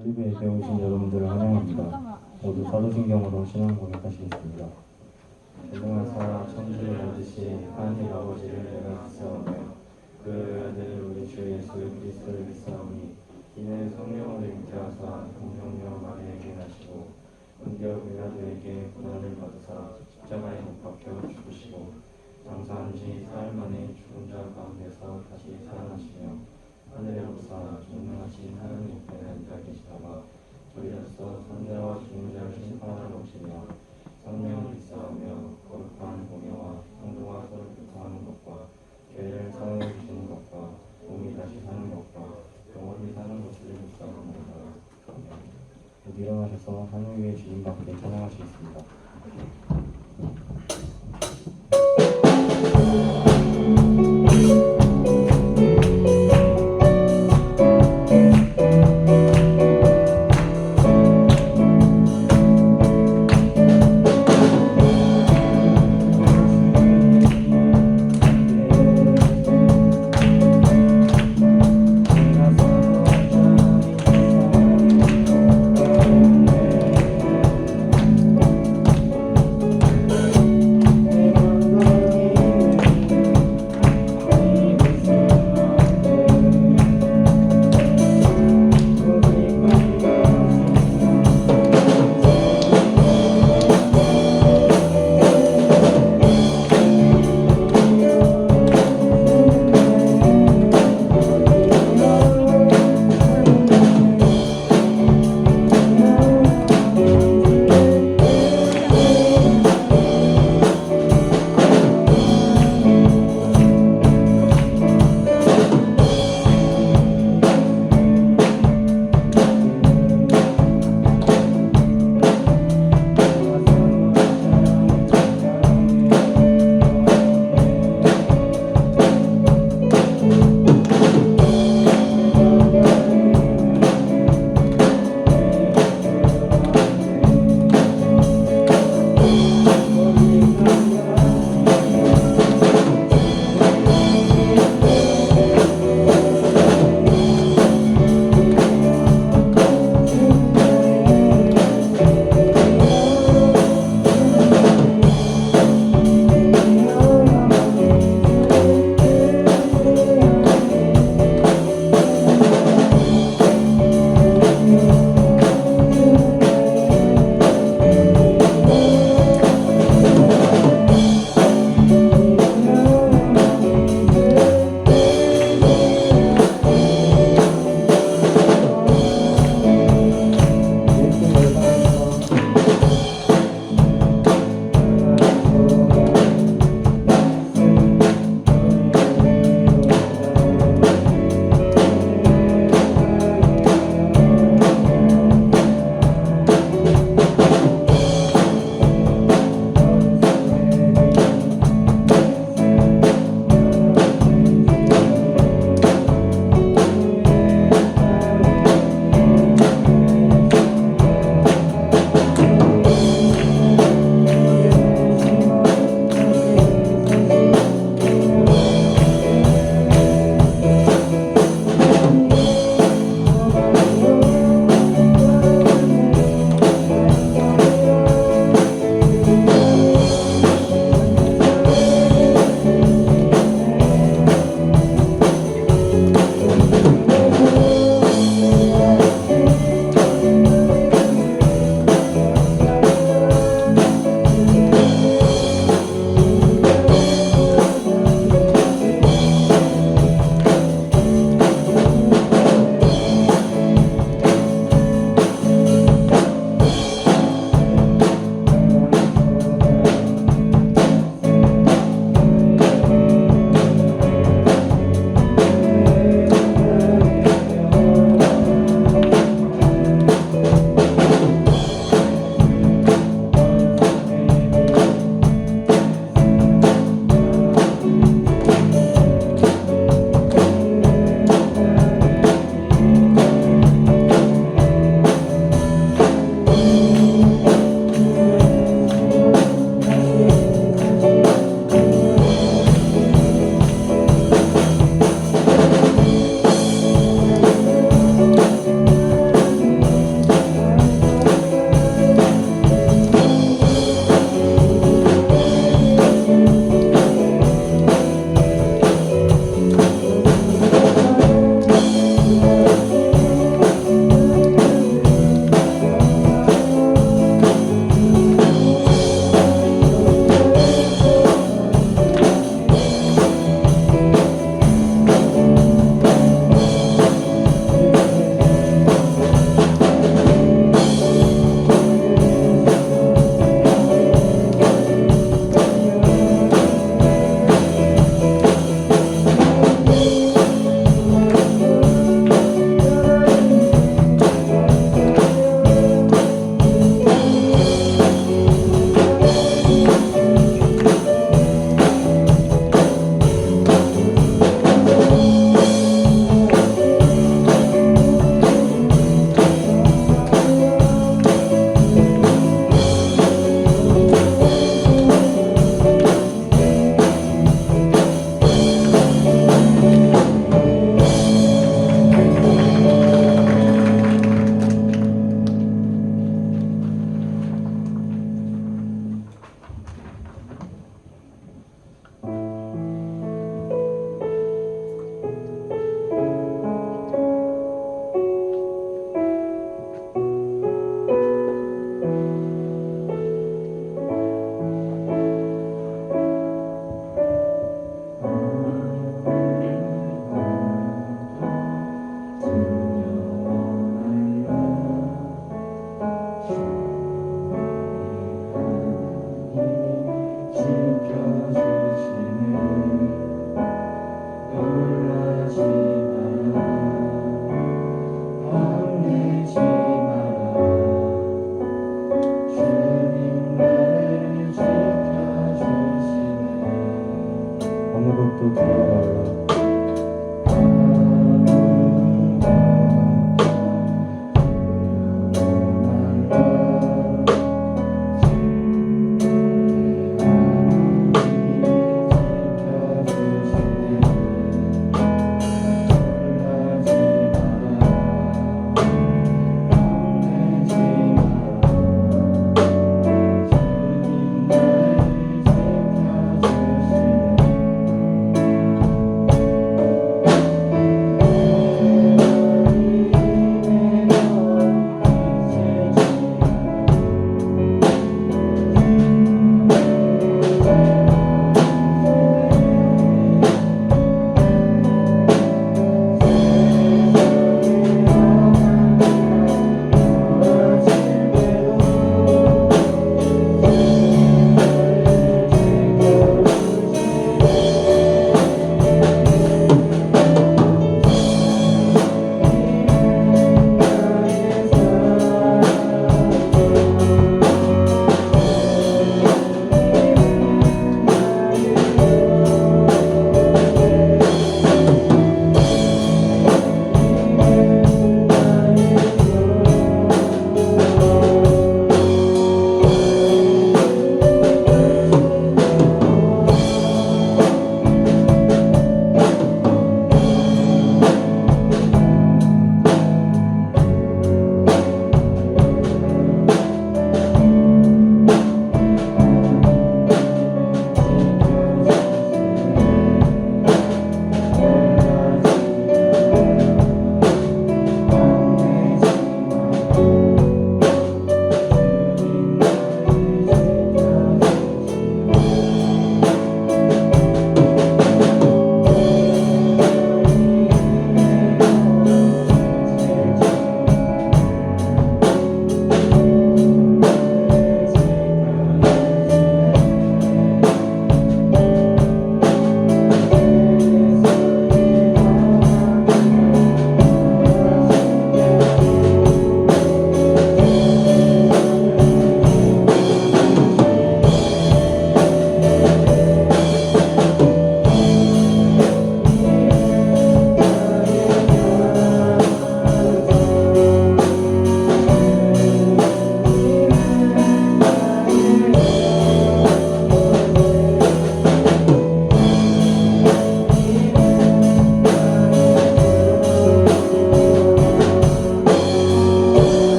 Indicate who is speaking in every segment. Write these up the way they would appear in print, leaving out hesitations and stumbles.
Speaker 1: 올리브에 오신 여러분들을 환영합니다. 모두 사도신경으로 신앙 고백하시겠습니다. 전능하사 천지를 만드신 하나님 아버지를 내가 믿사오며 그 아들 우리 주 예수 그리스도를 믿사오니 이는 성령으로 잉태하사 동성녀 마리아에게 나시고 본디오 빌라도에게 고난을 받으사 십자가에 못 박혀 죽으시고 장사한 지 사흘 만에 죽은 자 가운데서 다시 살아나시며 하늘에 오사 전능하신 하나님 옆에 앉아 계시다가 저리로서 선자와 죽은 자를 심판하러 오시며 성령을 믿사오며 거룩한 공예와 성도가 서로 교통하는 것과 죄를 사하여 주시는 것과 몸이 다시 사는 것과 영원히 사는 것을 믿사옵나이다. 모두 일어나셔서 하늘 위에 주님 밖에 찬양하시겠습니다.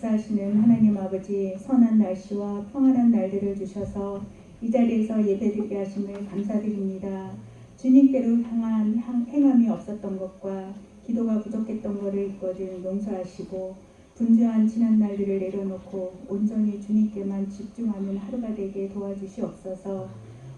Speaker 2: 역사하시는 하나님 아버지, 선한 날씨와 평안한 날들을 주셔서 이 자리에서 예배드리게 하심을 감사드립니다. 주님께로 향한 행함이 없었던 것과 기도가 부족했던 것을 있거든 용서하시고 분주한 지난 날들을 내려놓고 온전히 주님께만 집중하는 하루가 되게 도와주시옵소서.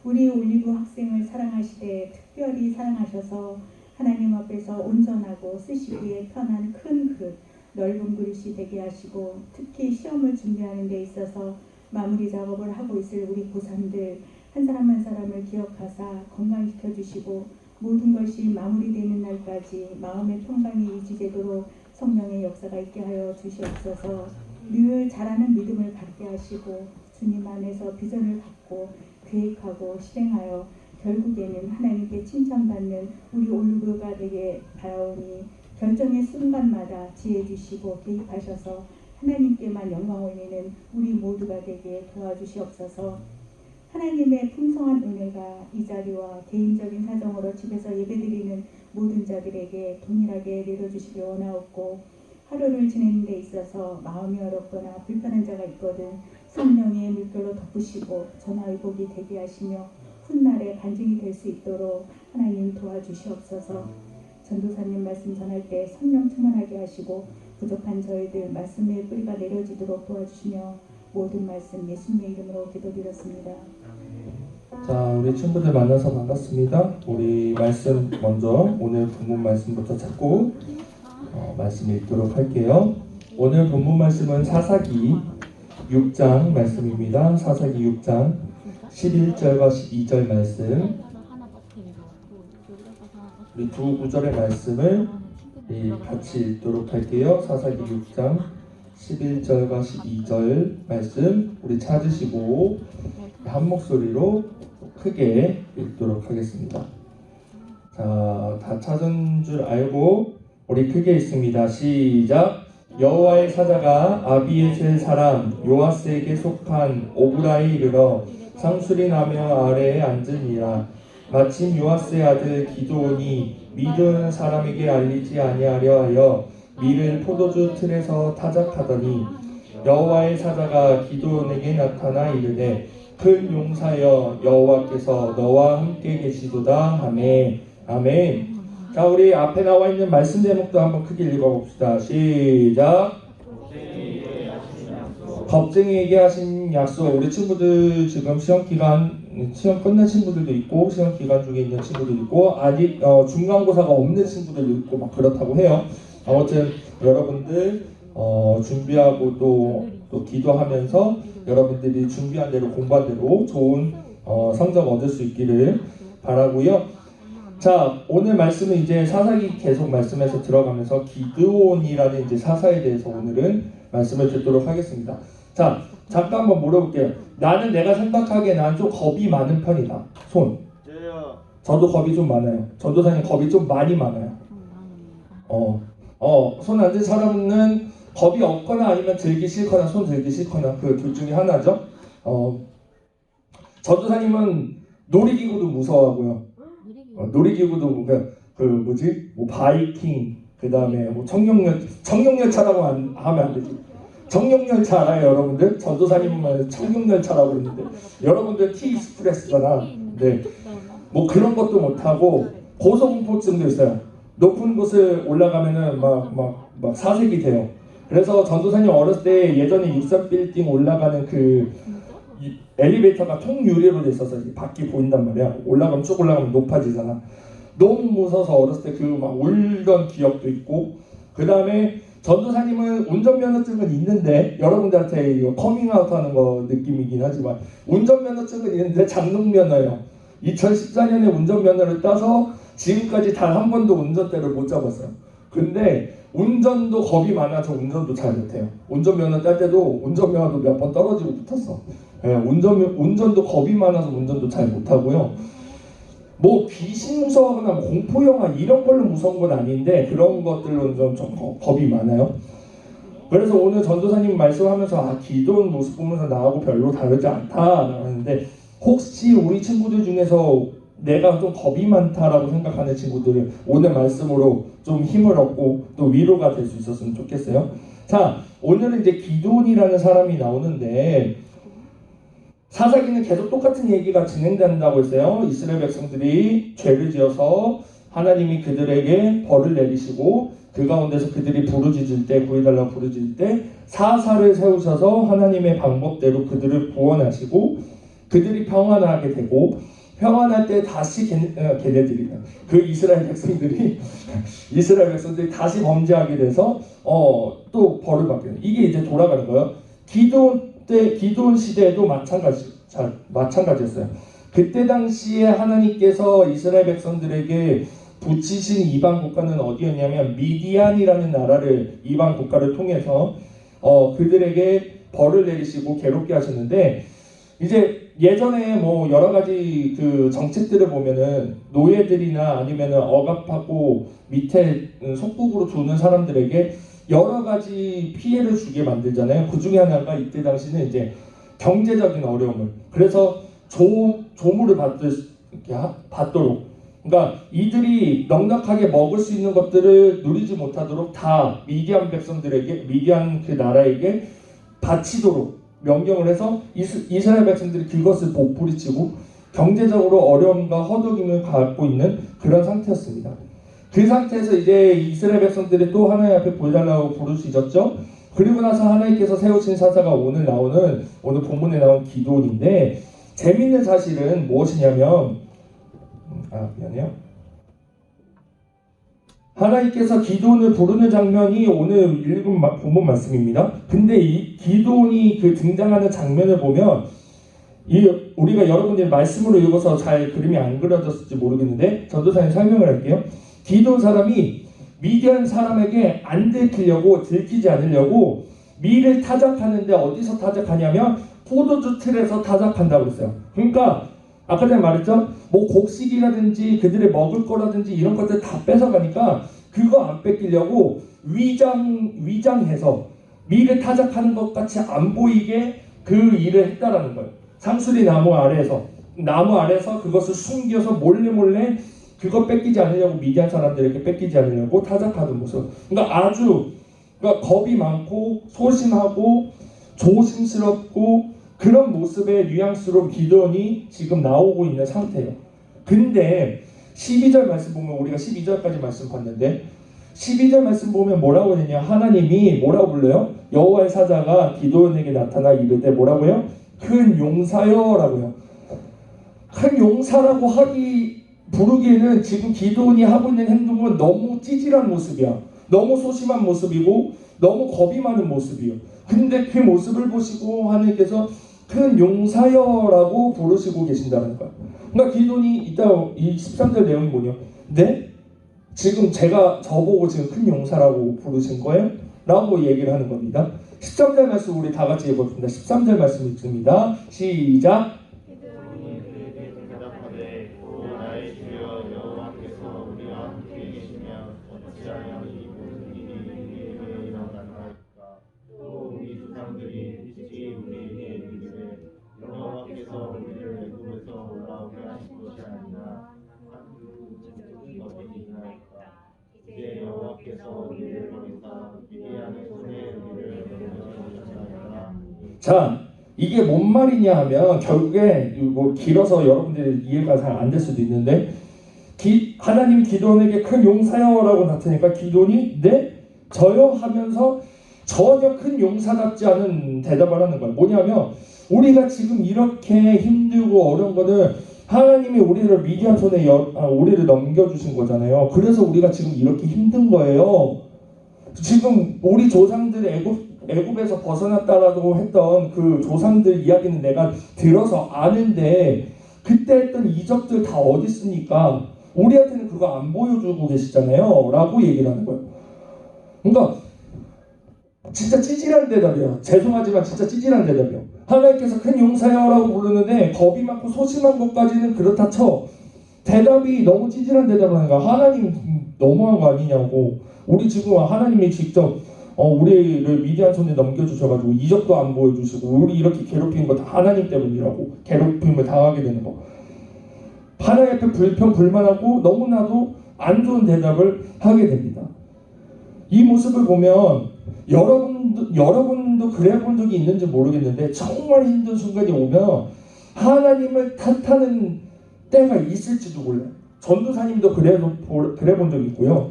Speaker 2: 우리 올리브 학생을 사랑하시되 특별히 사랑하셔서 하나님 앞에서 온전하고 쓰시기에 편한 큰 그릇, 넓은 그릇이 되게 하시고 특히 시험을 준비하는 데 있어서 마무리 작업을 하고 있을 우리 고3들 한 사람 한 사람을 기억하사 건강시켜 주시고 모든 것이 마무리되는 날까지 마음의 평강이 유지되도록 성령의 역사가 있게 하여 주시옵소서. 늘 자라는 믿음을 갖게 하시고 주님 안에서 비전을 갖고 계획하고 실행하여 결국에는 하나님께 칭찬받는 우리 올리브가 되게 바라오니 결정의 순간마다 지혜 주시고 개입하셔서 하나님께만 영광 올리는 우리 모두가 되게 도와주시옵소서. 하나님의 풍성한 은혜가 이 자리와 개인적인 사정으로 집에서 예배드리는 모든 자들에게 동일하게 내려주시기 원하옵고 하루를 지내는 데 있어서 마음이 어렵거나 불편한 자가 있거든 성령의 물결로 덮으시고 전화위복이 되게 하시며 훗날에 간증이 될 수 있도록 하나님 도와주시옵소서. 전도사님 말씀 전할 때 성령 충만하게 하시고 부족한 저희들 말씀의 뿌리가 내려지도록 도와주시며 모든 말씀 예수님의 이름으로 기도드렸습니다.
Speaker 3: 자, 우리 친구들 만나서 반갑습니다. 우리 말씀 먼저 오늘 본문 말씀부터 찾고 말씀 읽도록 할게요. 오늘 본문 말씀은 사사기 6장 말씀입니다. 사사기 6장 11절과 12절 말씀. 우리 두 구절의 말씀을 같이 읽도록 할게요. 사사기 6장 11절과 12절 말씀 우리 찾으시고 한 목소리로 크게 읽도록 하겠습니다. 자, 다 찾은 줄 알고 우리 크게 읽습니다. 시작. 여호와의 사자가 아비에셀 사람 요아스에게 속한 오브라에 이르러 상술이 나며 아래에 앉으니라. 마침 요아스의 아들 기드온이 미드온 사람에게 알리지 아니하려 하여 밀을 포도주 틀에서 타작하더니 여호와의 사자가 기드온에게 나타나 이르되 큰 용사여 여호와께서 너와 함께 계시도다 하매. 아멘. 자, 우리 앞에 나와 있는 말씀 제목도 한번 크게 읽어봅시다. 시작. 겁쟁이에게 하신 약속. 우리 친구들 지금 시험 끝난 친구들도 있고 시험 기간 중에 있는 친구들도 있고 아직 중간고사가 없는 친구들도 있고 막 그렇다고 해요. 아무튼 여러분들 준비하고 또 기도하면서 여러분들이 준비한 대로 공부한 대로 좋은 성적 얻을 수 있기를 바라고요. 자, 오늘 말씀은 이제 사사기 계속 말씀에서 들어가면서 기드온이라는 이제 사사에 대해서 오늘은 말씀을 듣도록 하겠습니다. 자, 잠깐 한번 물어볼게요. 나는 내가 생각하기에 난 좀 겁이 많은 편이다. 손. 저도 겁이 좀 많아요. 전도사님 겁이 좀 많이 많아요. 손 안 든 사람은 겁이 없거나 아니면 들기 싫거나 손 들기 싫거나 그 둘 중에 하나죠. 전도사님은 놀이기구도 무서워하고요. 놀이기구도 뭐 바이킹 그 다음에 뭐 청룡열차라고 하면 안 되지. 청룡열차 알아요, 여러분들? 전도사님은 청룡열차라고 그러는데 여러분들 T-익스프레스잖아. 네, 뭐 그런 것도 못하고 고소공포증도 있어요. 높은 곳을 올라가면은 막 사색이 돼요. 그래서 전도사님 어렸을 때 예전에 63빌딩 올라가는 그 엘리베이터가 통유리로 돼 있어서 밖이 보인단 말이야. 올라가면 쭉 올라가면 높아지잖아. 너무 무서워서 어렸을 때 그 막 울던 기억도 있고, 그 다음에 전도사님은 운전면허증은 있는데 여러분들한테 이거 커밍아웃하는 거 느낌이긴 하지만 운전면허증은 있는데 장롱면허예요. 2014년에 운전면허를 따서 지금까지 단 한 번도 운전대를 못 잡았어요. 근데 운전도 겁이 많아서 운전도 잘 못해요. 운전면허 딸 때도 운전면허도 몇 번 떨어지고 붙었어. 예, 운전도 겁이 많아서 운전도 잘 못하고요. 뭐 귀신 무서워하거나 뭐 공포영화 이런 걸로 무서운 건 아닌데 그런 것들로 좀 겁이 많아요. 그래서 오늘 전도사님 말씀하면서 기도원 모습 보면서 나하고 별로 다르지 않다라고 하는데 혹시 우리 친구들 중에서 내가 좀 겁이 많다라고 생각하는 친구들은 오늘 말씀으로 좀 힘을 얻고 또 위로가 될 수 있었으면 좋겠어요. 자, 오늘은 이제 기드온이라는 사람이 나오는데 사사기는 계속 똑같은 얘기가 진행된다고 했어요. 이스라엘 백성들이 죄를 지어서 하나님이 그들에게 벌을 내리시고 그 가운데서 그들이 부르짖을 때, 구해달라고 부르짖을 때 사사를 세우셔서 하나님의 방법대로 그들을 구원하시고 그들이 평안하게 되고 평안할 때 다시 걔네들이 그 이스라엘 백성들이 다시 범죄하게 돼서 또 벌을 받게 돼요. 이게 이제 돌아가는 거예요. 기드온 시대에도 마찬가지였어요. 그때 당시에 하나님께서 이스라엘 백성들에게 붙이신 이방 국가는 어디였냐면 미디안이라는 나라를 이방 국가를 통해서 그들에게 벌을 내리시고 괴롭게 하셨는데 이제 예전에 뭐 여러 가지 그 정책들을 보면은 노예들이나 아니면은 억압하고 밑에 속국으로 두는 사람들에게 여러 가지 피해를 주게 만들잖아요. 그 중에 하나가 이때 당시는 이제 경제적인 어려움을 그래서 조물을 받도록 그러니까 이들이 넉넉하게 먹을 수 있는 것들을 누리지 못하도록 다 미디안 백성들에게 미디안 그 나라에게 바치도록 명령을 해서 이스라엘 백성들이 그것을 못 부리치고 경제적으로 어려움과 허덕임을 갖고 있는 그런 상태였습니다. 그 상태에서 이제 이스라엘 백성들이 또 하나님 앞에 보여달라고 부르시셨죠. 그리고 나서 하나님께서 세우신 사사가 오늘 본문에 나온 기드온인데 재밌는 사실은 무엇이냐면 미안해요. 하나님께서 기드온을 부르는 장면이 오늘 읽은 본문 말씀입니다. 근데 이 기드온이 그 등장하는 장면을 보면 우리가 여러분들이 말씀으로 읽어서 잘 그림이 안 그려졌을지 모르겠는데 전도사님 설명을 할게요. 기드온 사람이 미디안 사람에게 안 들키지 않으려고 밀을 타작하는데 어디서 타작하냐면 포도주 틀에서 타작한다고 했어요. 그러니까 아까 전에 말했죠? 뭐 곡식이라든지 그들의 먹을 거라든지 이런 것들 다 뺏어가니까 그거 안 뺏기려고 위장해서 밀을 타작하는 것 같이 안 보이게 그 일을 했다라는 거예요. 상수리 나무 아래에서 그것을 숨겨서 몰래 그거 뺏기지 않으려고 미디안 사람들에게 뺏기지 않으려고 타작하는 모습. 그러니까 겁이 많고 소심하고 조심스럽고 그런 모습의 뉘앙스로 기드온이 지금 나오고 있는 상태예요. 근데 12절 말씀 보면 우리가 12절까지 말씀 봤는데 12절 말씀 보면 뭐라고 되냐 하나님이 뭐라고 불러요? 여호와의 사자가 기드온에게 나타나 이르되 뭐라고요? 큰 용사여 라고요. 큰 용사라고 부르기에는 지금 기드온이 하고 있는 행동은 너무 찌질한 모습이야. 너무 소심한 모습이고 너무 겁이 많은 모습이에요. 근데 그 모습을 보시고 하나님께서 큰 용사여라고 부르시고 계신다는 거예요. 그러니까 기드온이 이따 이 13절 내용이 뭐냐? 네? 지금 저보고 지금 큰 용사라고 부르신 거예요? 라고 얘기를 하는 겁니다. 13절 말씀 우리 다 같이 읽어봅니다. 13절 말씀 읽습니다. 시작. 자, 이게 뭔 말이냐 하면 결국에 뭐 길어서 여러분들이 이해가 잘 안 될 수도 있는데 하나님이 기드온에게 큰 용사여라고 나타내니까 기드온이 네? 저요? 하면서 전혀 큰 용사답지 않은 대답을 하는 거예요. 뭐냐면 우리가 지금 이렇게 힘들고 어려운 거는 하나님이 우리를 미디안 손에 우리를 넘겨주신 거잖아요. 그래서 우리가 지금 이렇게 힘든 거예요. 지금 우리 조상들이 애굽에서 벗어났다라고 했던 그 조상들 이야기는 내가 들어서 아는데 그때 했던 이적들 다 어디 있습니까? 우리한테는 그거 안 보여주고 계시잖아요 라고 얘기를 하는 거예요. 그러니까 진짜 찌질한 대답이야. 죄송하지만 진짜 찌질한 대답이야. 하나님께서 큰 용사여라고 부르는데 겁이 많고 소심한 것까지는 그렇다 쳐. 대답이 너무 찌질한 대답을 하는 거야. 하나님 너무한 거 아니냐고. 우리 지금 하나님이 직접 우리를 미디안 손에 넘겨주셔가지고 이적도 안 보여주시고 우리 이렇게 괴롭히는 거 다 하나님 때문이라고. 괴롭힘을 당하게 되는 거. 하나님 앞에 불평 불만하고 너무나도 안 좋은 대답을 하게 됩니다. 이 모습을 보면 여러분도 그래 본 적이 있는지 모르겠는데 정말 힘든 순간이 오면 하나님을 탓하는 때가 있을지도 몰라요. 전도사님도 그래 본 적이 있고요.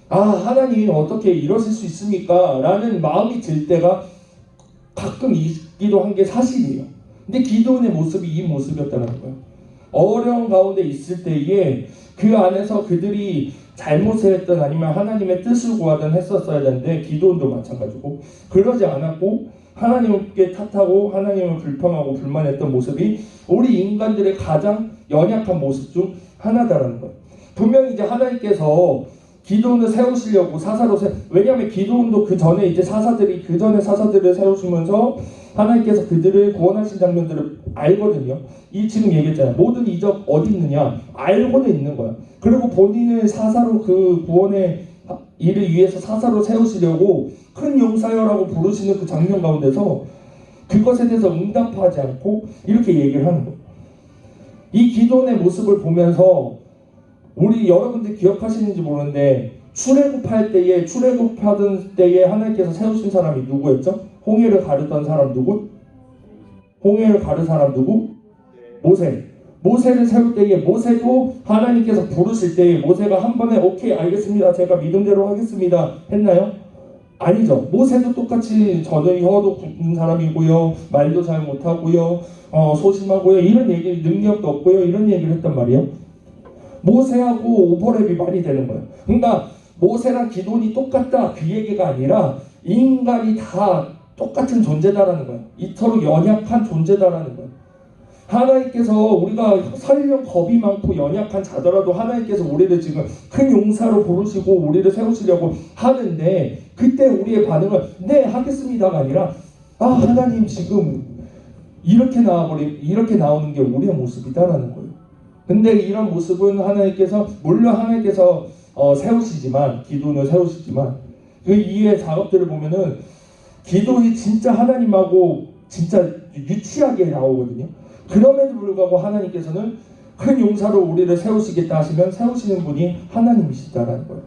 Speaker 3: 아, 하나님 어떻게 이러실 수 있습니까? 라는 마음이 들 때가 가끔 있기도 한 게 사실이에요. 근데 기도원의 모습이 이 모습이었다는 거예요. 어려운 가운데 있을 때에 그 안에서 그들이 잘못을 했든 아니면 하나님의 뜻을 구하든 했었어야 되는데 기도원도 마찬가지고 그러지 않았고 하나님께 탓하고 하나님을 불평하고 불만했던 모습이 우리 인간들의 가장 연약한 모습 중 하나다라는 거예요. 분명히 이제 하나님께서 기도원을 세우시려고 왜냐하면 기도원도 그 전에 이제 사사들을 세우시면서 하나님께서 그들을 구원하신 장면들을 알거든요. 이 지금 얘기했잖아요. 모든 이적 어디 있느냐 알고는 있는 거야. 그리고 본인을 사사로 그 구원의 일을 위해서 사사로 세우시려고 큰 용사여라고 부르시는 그 장면 가운데서 그것에 대해서 응답하지 않고 이렇게 얘기를 하는 거예요. 이 기도원의 모습을 보면서 우리 여러분들 기억하시는지 모르는데 출애굽하던 때에 하나님께서 세우신 사람이 누구였죠? 홍해를 가르던 사람 누구? 홍해를 가른 사람 누구? 모세. 모세를 세울 때에 모세도 하나님께서 부르실 때에 모세가 한 번에 오케이 알겠습니다. 제가 믿음대로 하겠습니다. 했나요? 아니죠. 모세도 똑같이 저는 혀도 굳은 사람이고요. 말도 잘 못하고요. 소심하고요. 이런 얘기 능력도 없고요. 이런 얘기를 했단 말이에요. 모세하고 오버랩이 많이 되는 거예요. 그러니까 모세랑 기도원이 똑같다 그 얘기가 아니라 인간이 다 똑같은 존재다라는 거예요. 이토록 연약한 존재다라는 거예요. 하나님께서 우리가 설령 겁이 많고 연약한 자더라도 하나님께서 우리를 지금 큰 용사로 부르시고 우리를 세우시려고 하는데 그때 우리의 반응은 네 하겠습니다가 아니라 아 하나님 지금 이렇게 나오는 게 우리의 모습이다라는 거예요. 근데 이런 모습은 물론 하나님께서 세우시지만 기도원을 세우시지만 그 이후의 작업들을 보면은 기도이 진짜 하나님하고 진짜 유치하게 나오거든요. 그럼에도 불구하고 하나님께서는 큰 용사로 우리를 세우시겠다 하시면 세우시는 분이 하나님이시다라는 거예요.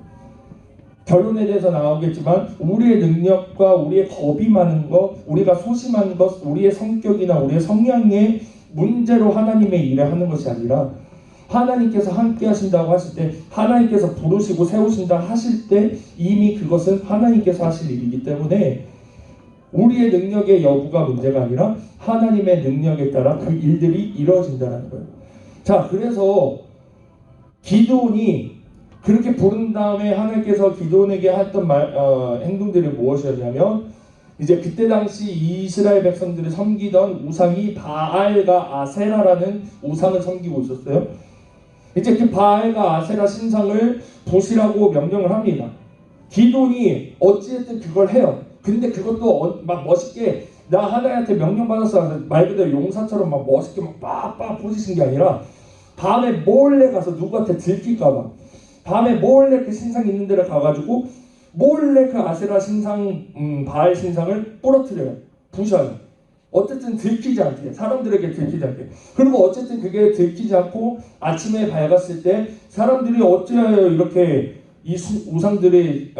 Speaker 3: 결론에 대해서 나오겠지만 우리의 능력과 우리의 겁이 많은 것, 우리가 소심한 것, 우리의 성격이나 우리의 성향의 문제로 하나님의 일을 하는 것이 아니라 하나님께서 함께 하신다고 하실 때 하나님께서 부르시고 세우신다 하실 때 이미 그것은 하나님께서 하실 일이기 때문에 우리의 능력의 여부가 문제가 아니라 하나님의 능력에 따라 그 일들이 이루어진다는 거예요. 자, 그래서 기도원이 그렇게 부른 다음에 하나님께서 기도원에게 했던 행동들이 무엇이었냐면 이제 그때 당시 이스라엘 백성들이 섬기던 우상이 바알과 아세라라는 우상을 섬기고 있었어요. 이제 그 바알과 아세라 신상을 부시라고 명령을 합니다. 기도원이 어찌됐든 그걸 해요. 근데 그것도 막 멋있게 나 하나님한테 명령받았어 말 그대로 용사처럼 막 멋있게 막 빡빡 부시신 게 아니라 밤에 몰래 가서 누구한테 들킬까봐 밤에 몰래 그 신상 있는 데를 가가지고 몰래 그 아세라 신상 바알 신상을 부러뜨려요. 부셔요. 어쨌든 들키지 않게 사람들에게 들키지 않게 그리고 어쨌든 그게 들키지 않고 아침에 밝았을 때 사람들이 어찌하여 이렇게 이 신상들이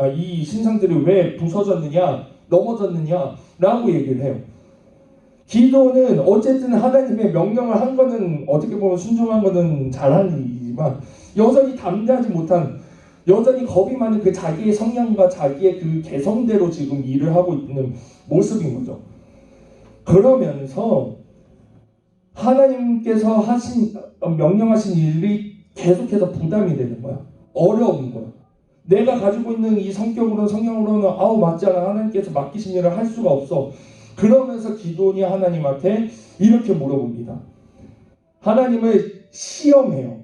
Speaker 3: 왜 부서졌느냐 넘어졌느냐 라고 얘기를 해요. 기도는 어쨌든 하나님의 명령을 한 거는 어떻게 보면 순종한 거는 잘한 일이지만 여전히 담대하지 못한 여전히 겁이 많은 그 자기의 성향과 자기의 그 개성대로 지금 일을 하고 있는 모습인 거죠. 그러면서 하나님께서 명령하신 일이 계속해서 부담이 되는 거야. 어려운 거야. 내가 가지고 있는 이 성향으로는 맞지 않아. 하나님께서 맡기신 일을 할 수가 없어. 그러면서 기도원이 하나님한테 이렇게 물어봅니다. 하나님을 시험해요.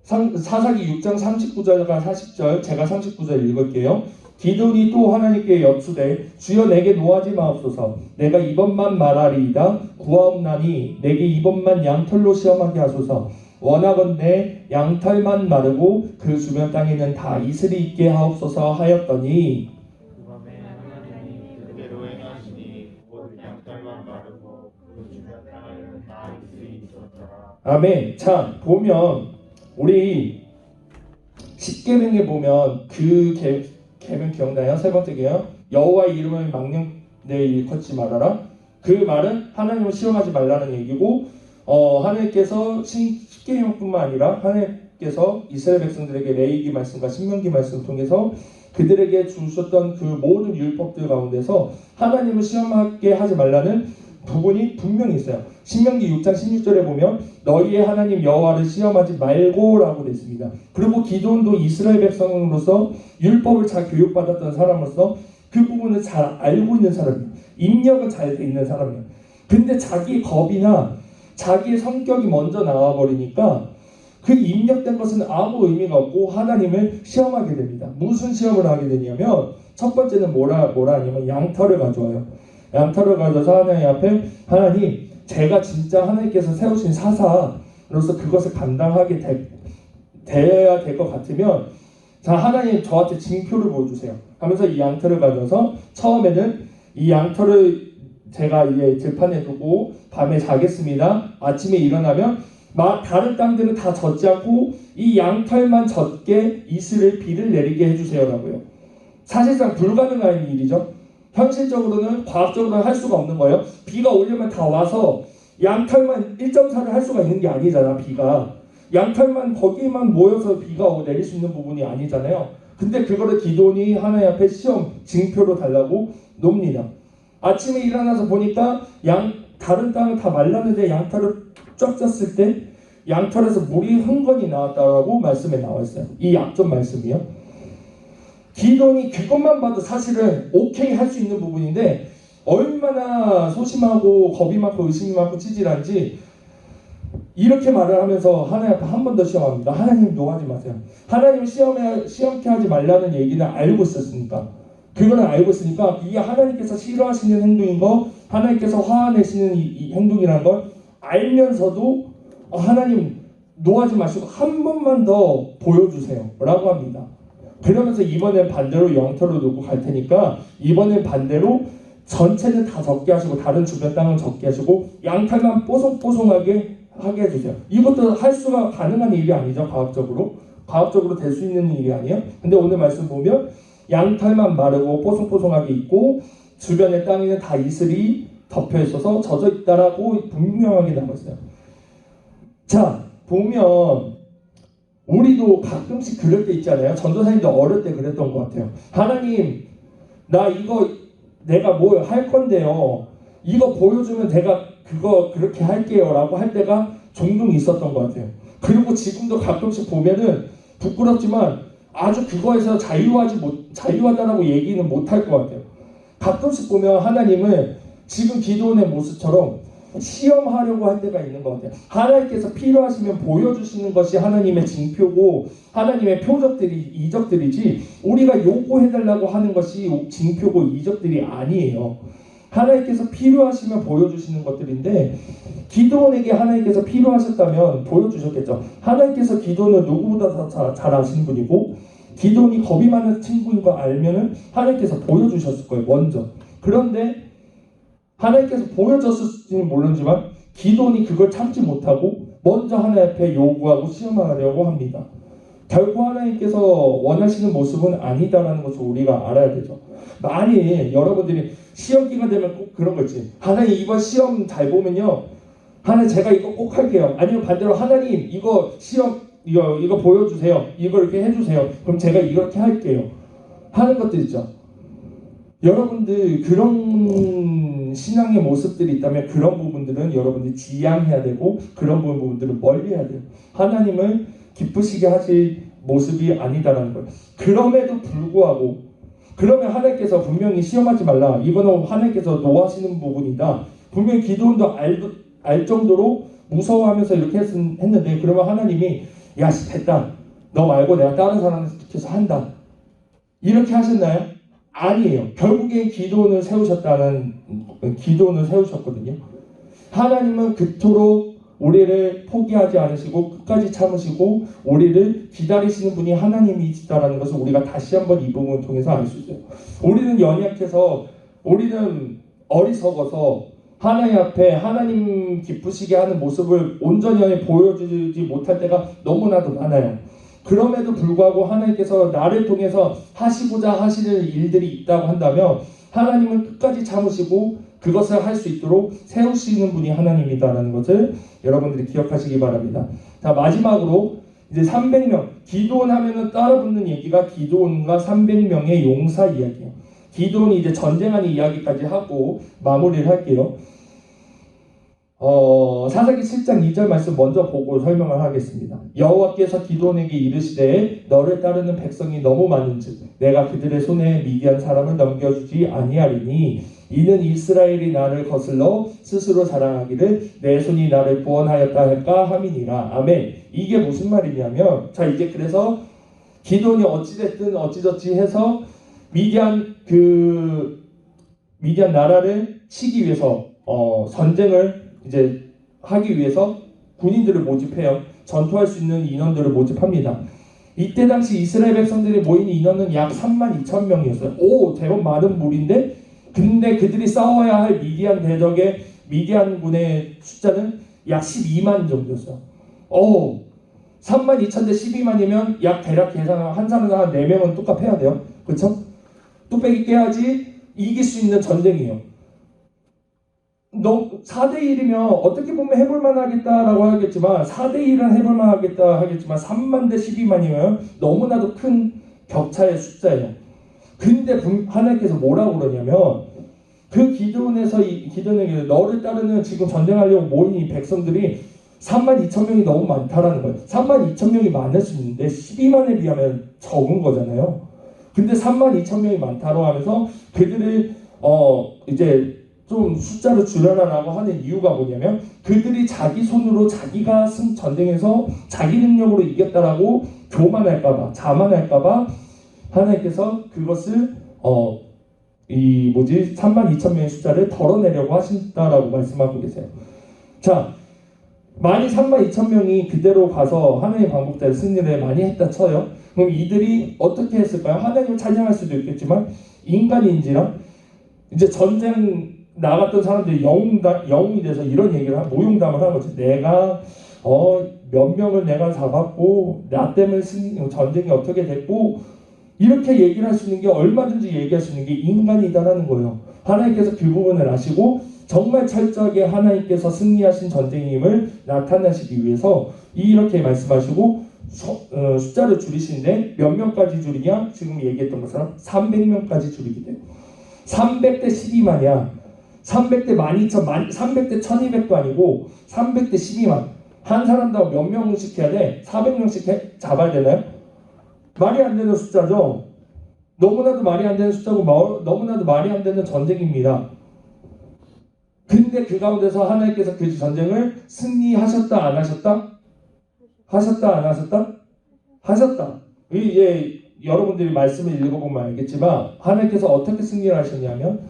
Speaker 3: 사사기 6장 39절과 40절 제가 39절 읽을게요. 기도원이 또 하나님께 여쭈되 주여 내게 노하지 마옵소서. 내가 이번만 말하리이다. 구하옵나니 내게 이번만 양털로 시험하게 하소서. 원하건대 양털만 마르고 그 주변 땅에는 다 이슬이 있게 하옵소서 하였더니
Speaker 4: 그 밤에 하나님이 그대로 행하시니 곧 양털만 마르고 그 주변 땅에는 다 이슬이 있었더라.
Speaker 3: 아멘. 자, 보면 우리 십계명에 보면 그 계명 기억나요? 세 번째 계명, 여호와의 이름을 망령 내 일컫지 말아라. 그 말은 하나님을 시험하지 말라는 얘기고, 하나님께서 십계명뿐만 아니라 하나님께서 이스라엘 백성들에게 레위기 말씀과 신명기 말씀을 통해서 그들에게 주셨던 그 모든 율법들 가운데서 하나님을 시험하게 하지 말라는 부분이 분명히 있어요. 신명기 6장 16절에 보면 너희의 하나님 여호와를 시험하지 말고라고 되어 있습니다. 그리고 기드온도 이스라엘 백성으로서 율법을 잘 교육받았던 사람으로서 그 부분을 잘 알고 있는 사람이에요. 입력은 잘 돼 있는 사람이에요. 근데 자기의 겁이나 자기의 성격이 먼저 나와버리니까 그 입력된 것은 아무 의미가 없고 하나님을 시험하게 됩니다. 무슨 시험을 하게 되냐면 첫 번째는 뭐라 하냐면 양털을 가져와요. 양털을 가져서 하나님 앞에, 하나님, 제가 진짜 하나님께서 세우신 사사로서 그것을 감당하게 되어야 될 것 같으면, 자, 하나님 저한테 징표를 보여주세요 하면서 이 양털을 가져서 처음에는 이 양털을 제가 이제 들판에 두고 밤에 자겠습니다. 아침에 일어나면 다른 땅들은 다 젖지 않고 이 양털만 젖게 이슬을 비를 내리게 해주세요라고요. 사실상 불가능한 일이죠. 현실적으로는 과학적으로는 할 수가 없는 거예요. 비가 오려면 다 와서 양털만 1.4를 할 수가 있는 게 아니잖아. 비가 양털만 거기만 모여서 비가 내릴 수 있는 부분이 아니잖아요. 근데 그거를 기드온이 하나님 앞에 시험 징표로 달라고 놉니다. 아침에 일어나서 보니까 다른 땅은 다 말랐는데 양털을 쫙 쪘을 때 양털에서 물이 흥건히 나왔다라고 말씀에 나와 있어요. 이 약점 말씀이요. 기드온이 그것만 봐도 사실은 오케이 할 수 있는 부분인데 얼마나 소심하고 겁이 많고 의심이 많고 찌질한지 이렇게 말을 하면서 하나님 앞에 한 번 더 시험합니다. 하나님 노하지 마세요. 하나님 시험케 하지 말라는 얘기는 알고 있었으니까, 그거는 알고 있으니까 이게 하나님께서 싫어하시는 행동인 거, 하나님께서 화내시는 이 행동이라는 걸 알면서도 하나님 노하지 마시고 한 번만 더 보여주세요 라고 합니다. 그러면서 이번엔 반대로 영털로 놓고 갈 테니까 이번엔 반대로 전체는 다 적게 하시고 다른 주변 땅은 적게 하시고 양털만 뽀송뽀송하게 하게 해주세요. 이것도 할 수가 가능한 일이 아니죠. 과학적으로 될 수 있는 일이 아니에요. 근데 오늘 말씀 보면 양털만 마르고 뽀송뽀송하게 있고 주변의 땅에는 다 이슬이 덮여 있어서 젖어 있다라고 분명하게 나와 있어요. 자, 보면 우리도 가끔씩 그럴 때 있잖아요. 전도사님도 어릴 때 그랬던 것 같아요. 하나님, 나 이거 내가 뭐 할 건데요. 이거 보여주면 내가 그거 그렇게 할게요 라고 할 때가 종종 있었던 것 같아요. 그리고 지금도 가끔씩 보면은 부끄럽지만 아주 그거에서 자유하다라고 얘기는 못할 것 같아요. 가끔씩 보면 하나님은 지금 기도원의 모습처럼 시험하려고 할 때가 있는 것 같아요. 하나님께서 필요하시면 보여주시는 것이 하나님의 징표고 하나님의 이적들이지 우리가 요구해달라고 하는 것이 징표고 이적들이 아니에요. 하나님께서 필요하시면 보여주시는 것들인데 기드온에게 하나님께서 필요하셨다면 보여주셨겠죠. 하나님께서 기드온을 누구보다 더 잘 아시는 분이고 기드온이 겁이 많은 친구인 거 알면은 하나님께서 보여주셨을 거예요. 먼저. 그런데 하나님께서 보여줬을지는 모르지만 기드온이 그걸 참지 못하고 먼저 하나님 앞에 요구하고 시험하려고 합니다. 결국 하나님께서 원하시는 모습은 아니다라는 것을 우리가 알아야 되죠. 만일 여러분들이 시험 기간 되면 꼭 그런 거 있지. 하나님 이번 시험 잘 보면요, 하나님 제가 이거 꼭 할게요. 아니면 반대로 하나님 이거 시험 이거 보여주세요. 이거 이렇게 해주세요. 그럼 제가 이렇게 할게요. 하는 것들 있죠. 여러분들 그런 신앙의 모습들이 있다면 그런 부분들은 여러분들이 지양해야 되고 그런 부분들은 멀리해야 돼요. 하나님을 기쁘시게 하실 모습이 아니다라는 거예요. 그럼에도 불구하고 그러면 하나님께서 분명히 시험하지 말라. 이거는 하나님께서 노하시는 부분이다. 분명히 기드온도 알 정도로 무서워하면서 이렇게 했는데 그러면 하나님이 야 됐다. 너 말고 내가 다른 사람을 시켜서 한다. 이렇게 하셨나요? 아니에요. 결국엔 기드온을 세우셨거든요. 하나님은 그토록 우리를 포기하지 않으시고 끝까지 참으시고 우리를 기다리시는 분이 하나님이시다라는 것을 우리가 다시 한번 이 부분을 통해서 알 수 있어요. 우리는 연약해서 우리는 어리석어서 하나님 앞에 하나님 기쁘시게 하는 모습을 온전히 보여주지 못할 때가 너무나도 많아요. 그럼에도 불구하고 하나님께서 나를 통해서 하시고자 하시는 일들이 있다고 한다면 하나님은 끝까지 참으시고 그것을 할 수 있도록 세우시는 분이 하나님이다라는 것을 여러분들이 기억하시기 바랍니다. 자, 마지막으로 이제 300명, 기드온 하면은 따라붙는 얘기가 기드온과 300명의 용사 이야기예요. 기드온이 이제 전쟁하는 이야기까지 하고 마무리를 할게요. 사사기 7장 2절 말씀 먼저 보고 설명을 하겠습니다. 여호와께서 기드온에게 이르시되 너를 따르는 백성이 너무 많은즉 내가 그들의 손에 미디안 사람을 넘겨주지 아니하리니 이는 이스라엘이 나를 거슬러 스스로 자랑하기를 내 손이 나를 구원하였다 할까 함이니라. 아멘. 이게 무슨 말이냐면, 자 이제 그래서 기드온이 어찌됐든 어찌저찌 해서 미디안 나라를 치기 위해서 전쟁을 이제 하기 위해서 군인들을 모집해요. 전투할 수 있는 인원들을 모집합니다. 이때 당시 이스라엘 백성들이 모인 인원은 약 32,000명이었어요. 오, 제법 많은 무리인데, 근데 그들이 싸워야 할 미디안 대적의 미디안군의 숫자는 약 12만 정도였어요. 32,000 대 12만이면 약 대략 계산하면 한 사람당 한 4명은 뚝갑 해야 돼요. 그렇죠? 뚝배기 깨야지 이길 수 있는 전쟁이에요. 4대1이면 어떻게 보면 해볼만 하겠다라고 하겠지만 4대1은 해볼만 하겠다 하겠지만 3만 대 12만이면 너무나도 큰 격차의 숫자예요. 근데 하나님께서 뭐라고 그러냐면 그 기드온에게 너를 따르는 지금 전쟁하려고 모인 이 백성들이 32,000명이 너무 많다라는 거예요. 32,000명이 많을 수 있는데 12만에 비하면 적은 거잖아요. 근데 32,000명이 많다고 하면서 그들을 이제 좀 숫자를 줄여라라고 하는 이유가 뭐냐면 그들이 자기 손으로 자기가 전쟁에서 자기 능력으로 이겼다라고 교만할까봐 자만할까봐 하나님께서 그것을 32,000명의 숫자를 덜어내려고 하신다라고 말씀하고 계세요. 자, 만약 32,000명이 그대로 가서 하나님의 방법대로 승리를 많이 했다 쳐요. 그럼 이들이 어떻게 했을까요? 하나님을 찬양할 수도 있겠지만 인간인지라 이제 전쟁 나갔던 사람들이 영웅이 돼서 이런 얘기를 모욕담을 하는 거죠. 내가 몇 명을 내가 잡았고 나 때문에 전쟁이 어떻게 됐고 이렇게 얘기를 할 수 있는 게 얼마든지 얘기할 수 있는 게 인간이다라는 거예요. 하나님께서 그 부분을 아시고 정말 철저하게 하나님께서 승리하신 전쟁임을 나타내시기 위해서 이렇게 말씀하시고 숫자를 줄이시는데 몇 명까지 줄이냐? 지금 얘기했던 것처럼 300명까지 줄이게 돼요. 300대 12만이야. 300대 12,000, 300대 1200도 아니고 300대 12만. 한 사람당 몇 명씩 해야 돼? 400명씩 잡아야 되나요? 말이 안 되는 숫자죠. 너무나도 말이 안 되는 숫자고 너무나도 말이 안 되는 전쟁입니다. 근데 그 가운데서 하나님께서 그 전쟁을 승리하셨다 안 하셨다? 하셨다 안 하셨다? 하셨다. 이제 여러분들이 말씀을 읽어보면 알겠지만 하나님께서 어떻게 승리를 하셨냐면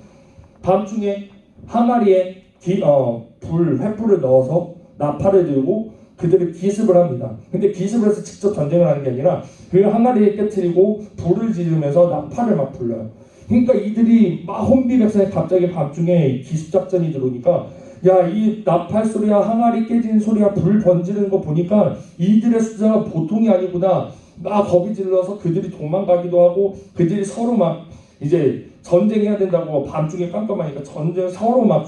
Speaker 3: 밤중에 항아리에 횃불을 넣어서 나팔을 들고 그들을 기습을 합니다. 근데 기습을 해서 직접 전쟁을 하는 게 아니라 그 항아리에 깨트리고 불을 지르면서 나팔을 막 불러요. 그러니까 이들이 막 혼비백산에 갑자기 밤중에 기습작전이 들어오니까 야, 이 나팔 소리야, 항아리 깨지는 소리야, 불 번지는 거 보니까 이들의 숫자가 보통이 아니구나. 막 겁이 질러서 그들이 도망가기도 하고 그들이 서로 막 이제 전쟁해야 된다고 밤중에 깜깜하니까 서로 막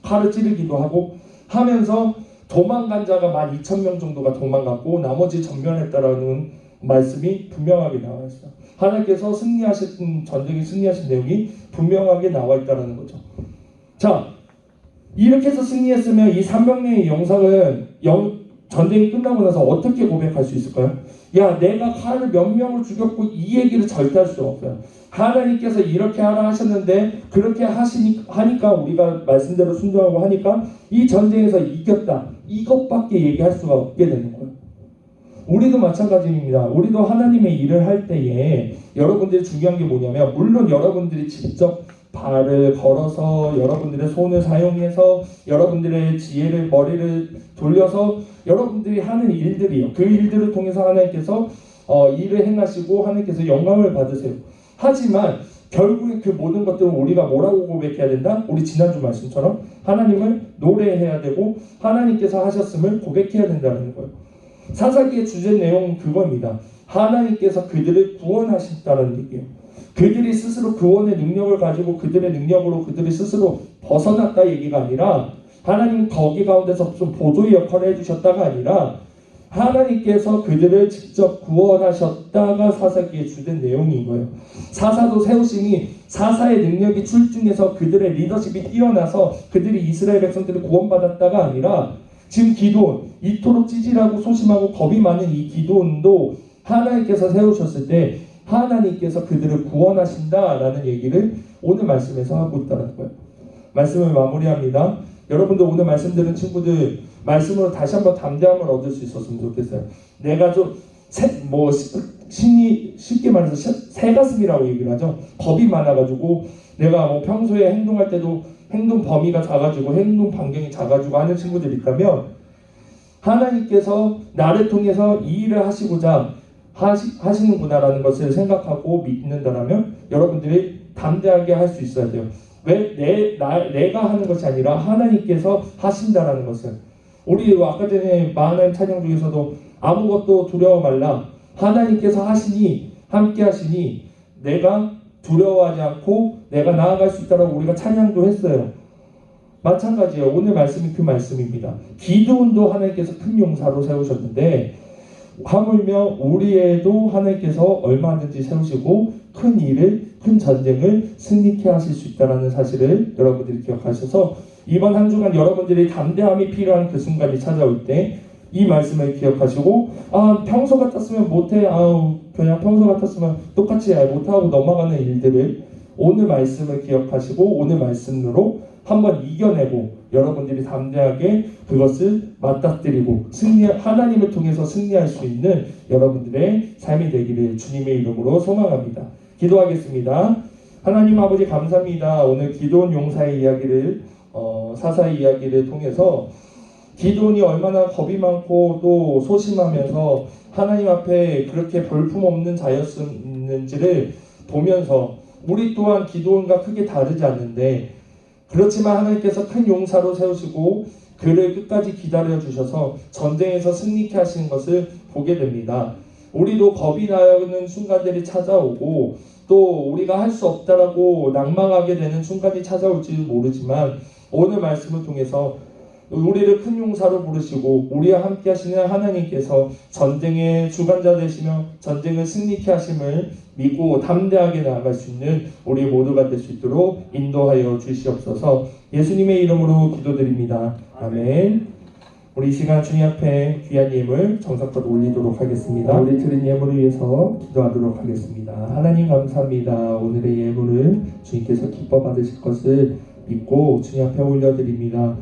Speaker 3: 칼을 찌르기도 하고 하면서 도망간 자가 12,000명 정도가 도망갔고 나머지 전멸했다라는 말씀이 분명하게 나와 있어요. 하나님께서 승리하신 전쟁에 승리하신 내용이 분명하게 나와 있다는 거죠. 자, 이렇게 해서 승리했으면 이 300명의 영상은 전쟁이 끝나고 나서 어떻게 고백할 수 있을까요? 야, 내가 칼을 몇 명을 죽였고 이 얘기를 절대 할 수 없어요. 하나님께서 이렇게 하라 하셨는데 그렇게 하니까 우리가 말씀대로 순종하고 하니까 이 전쟁에서 이겼다. 이것밖에 얘기할 수가 없게 되는 거예요. 우리도 마찬가지입니다. 우리도 하나님의 일을 할 때에 여러분들이 중요한 게 뭐냐면 물론 여러분들이 직접 발을 걸어서 여러분들의 손을 사용해서 여러분들의 지혜를 머리를 돌려서 여러분들이 하는 일들이요. 그 일들을 통해서 하나님께서 일을 행하시고 하나님께서 영광을 받으세요. 하지만 결국에 그 모든 것들은 우리가 뭐라고 고백해야 된다? 우리 지난주 말씀처럼 하나님을 노래해야 되고 하나님께서 하셨음을 고백해야 된다는 거예요. 사사기의 주제 내용은 그겁니다. 하나님께서 그들을 구원하셨다는 얘기예요. 그들이 스스로 구원의 능력을 가지고 그들의 능력으로 그들이 스스로 벗어났다 얘기가 아니라 하나님 거기 가운데서 좀 보조의 역할을 해주셨다가 아니라 하나님께서 그들을 직접 구원하셨다가 사사기의 주된 내용인 거예요. 사사도 세우심이 사사의 능력이 출중해서 그들의 리더십이 뛰어나서 그들이 이스라엘 백성들을 구원받았다가 아니라 지금 기도원, 이토록 찌질하고 소심하고 겁이 많은 이 기도원도 하나님께서 세우셨을 때 하나님께서 그들을 구원하신다라는 얘기를 오늘 말씀에서 하고 있다는 거예요. 말씀을 마무리합니다. 여러분도 오늘 말씀 들은 친구들 말씀으로 다시 한번 담대함을 얻을 수 있었으면 좋겠어요. 내가 좀 신이 쉽게 말해서 새가슴이라고 얘기를 하죠. 겁이 많아가지고 내가 뭐 평소에 행동할 때도 행동 범위가 작아지고 행동 반경이 작아지고 하는 친구들이 있다면 하나님께서 나를 통해서 이 일을 하시고자 하시는구나라는 것을 생각하고 믿는다라면 여러분들이 담대하게 할 수 있어야 돼요. 왜 내가 하는 것이 아니라 하나님께서 하신다라는 것을. 우리 아까 전에 마하나임 찬양 중에서도 아무것도 두려워 말라 하나님께서 하시니 함께 하시니 내가 두려워하지 않고 내가 나아갈 수 있다라고 우리가 찬양도 했어요. 마찬가지예요. 오늘 말씀이 그 말씀입니다. 기드온도 하나님께서 큰 용사로 세우셨는데 하물며 우리에도 하나님께서 얼마든지 세우시고 큰 일을 큰 전쟁을 승리케 하실 수 있다는 사실을 여러분들이 기억하셔서 이번 한 주간 여러분들이 담대함이 필요한 그 순간이 찾아올 때 이 말씀을 기억하시고 평소 같았으면 못해 그냥 평소 같았으면 똑같이 못하고 넘어가는 일들을 오늘 말씀을 기억하시고 오늘 말씀으로 한번 이겨내고 여러분들이 담대하게 그것을 맞닥뜨리고 하나님을 통해서 승리할 수 있는 여러분들의 삶이 되기를 주님의 이름으로 소망합니다. 기도하겠습니다. 하나님 아버지 감사합니다. 오늘 기도원 용사의 이야기를 사사의 이야기를 통해서 기도원이 얼마나 겁이 많고 또 소심하면서 하나님 앞에 그렇게 볼품없는 자였는지를 보면서 우리 또한 기도원과 크게 다르지 않는데 그렇지만 하나님께서 큰 용사로 세우시고 그를 끝까지 기다려 주셔서 전쟁에서 승리케 하시는 것을 보게 됩니다. 우리도 겁이 나는 순간들이 찾아오고 또 우리가 할 수 없다라고 낙망하게 되는 순간이 찾아올지 모르지만 오늘 말씀을 통해서 우리를 큰 용사로 부르시고 우리와 함께 하시는 하나님께서 전쟁의 주관자 되시며 전쟁을 승리케 하심을 믿고 담대하게 나아갈 수 있는 우리 모두가 될 수 있도록 인도하여 주시옵소서. 예수님의 이름으로 기도드립니다. 아멘. 우리 이 시간 주님 앞에 귀한 예물 정성껏 올리도록 하겠습니다. 우리 드린 예물을 위해서 기도하도록 하겠습니다. 하나님 감사합니다. 오늘의 예물을 주님께서 기뻐 받으실 것을 믿고 주님 앞에 올려드립니다.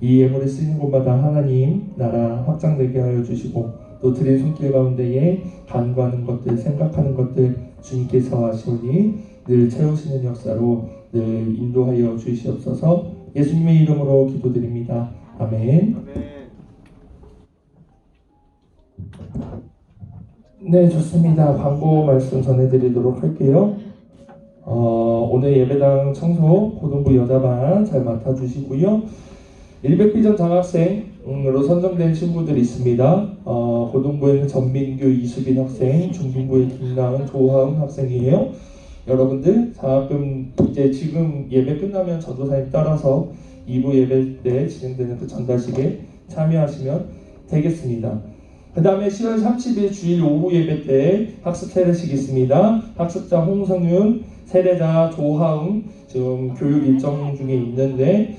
Speaker 3: 이 예물을 쓰는 곳마다 하나님 나라 확장되게 하여 주시고 또 드린 손길 가운데에 간구하는 것들 생각하는 것들 주님께서 하시오니 늘 채우시는 역사로 늘 인도하여 주시옵소서. 예수님의 이름으로 기도드립니다. 아멘. 네, 좋습니다. 광고 말씀 전해드리도록 할게요. 오늘 예배당 청소 고등부 여자반 잘 맡아주시고요. 100비전 장학생으로 선정된 친구들이 있습니다. 고등부에는 전민규, 이수빈 학생, 중등부에 김나은, 조하은 학생이에요. 여러분들 장학금 이제 지금 예배 끝나면 전도사님 따라서 2부 예배 때 진행되는 그 전달식에 참여하시면 되겠습니다. 그 다음에 10월 30일 주일 오후 예배 때 학습 세례식이 있습니다. 학습자 홍성윤, 세례자 조하응 지금 교육 일정 중에 있는데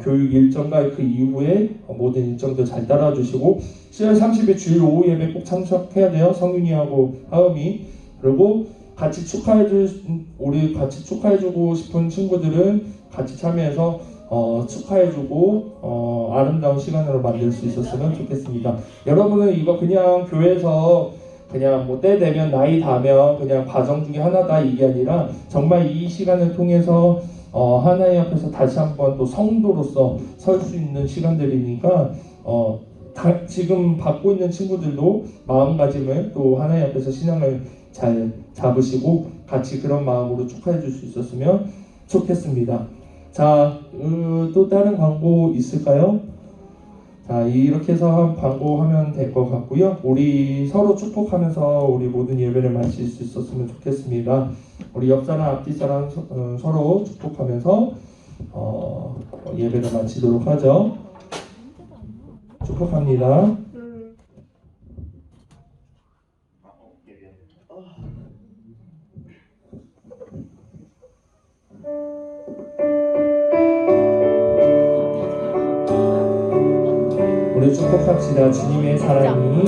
Speaker 3: 교육 일정과 그 이후에 모든 일정도 잘 따라주시고 10월 30일 주일 오후 예배 꼭 참석해야 돼요. 성윤이하고 하음이. 그리고 같이 우리 같이 축하해주고 싶은 친구들은 같이 참여해서 축하해주고 아름다운 시간으로 만들 수 있었으면 좋겠습니다. 여러분은 이거 그냥 교회에서 그냥 뭐 때 되면 나이 다면 그냥 과정 중에 하나다 이게 아니라 정말 이 시간을 통해서 하나님 앞에서 다시 한번 또 성도로서 설 수 있는 시간들이니까 지금 받고 있는 친구들도 마음가짐을 또 하나님 앞에서 신앙을 잘 잡으시고 같이 그런 마음으로 축하해 줄 수 있었으면 좋겠습니다. 자, 또 다른 광고 있을까요? 자, 이렇게 해서 광고하면 될 것 같고요. 우리 서로 축복하면서 우리 모든 예배를 마칠 수 있었으면 좋겠습니다. 우리 옆사람 앞뒷사람 서로 축복하면서 예배를 마치도록 하죠. 축복합니다. 우리 축복합시다. 주님의 사랑이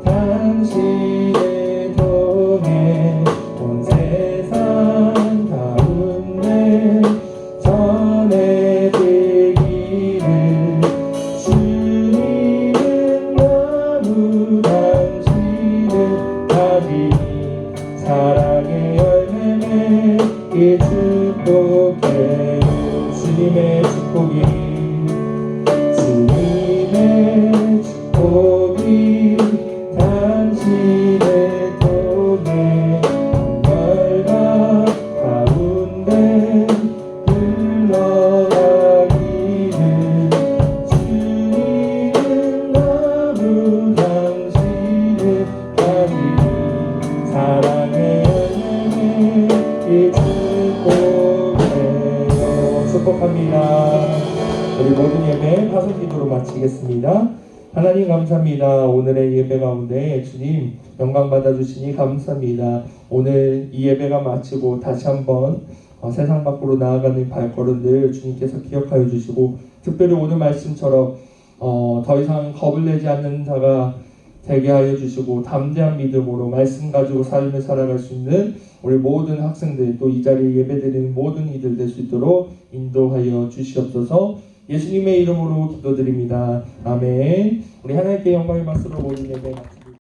Speaker 3: 당신을 통해 온 세상 가운데 전해지기를 주님은 너무 당신을 가지니 사랑의 열매 맺기 축복해. 주님의 축복이 당신을 통해 열과 가운데 흘러가기를 주님은 너무 당신을 가지니 사랑의 열매 축복해요. 축복합니다. 우리 모든 예배 파송 기도로 마치겠습니다. 하나님 감사합니다. 오늘의 예배 가운데 주님 영광 받아주시니 감사합니다. 오늘 이 예배가 마치고 다시 한번 세상 밖으로 나아가는 발걸음들 주님께서 기억하여 주시고 특별히 오늘 말씀처럼 더 이상 겁을 내지 않는 자가 되게 하여 주시고 담대한 믿음으로 말씀 가지고 삶을 살아갈 수 있는 우리 모든 학생들 또 이 자리에 예배드리는 모든 이들 될 수 있도록 인도하여 주시옵소서. 예수님의 이름으로 기도드립니다. 아멘. 우리 하나님께 영광의 박수로 모든 예배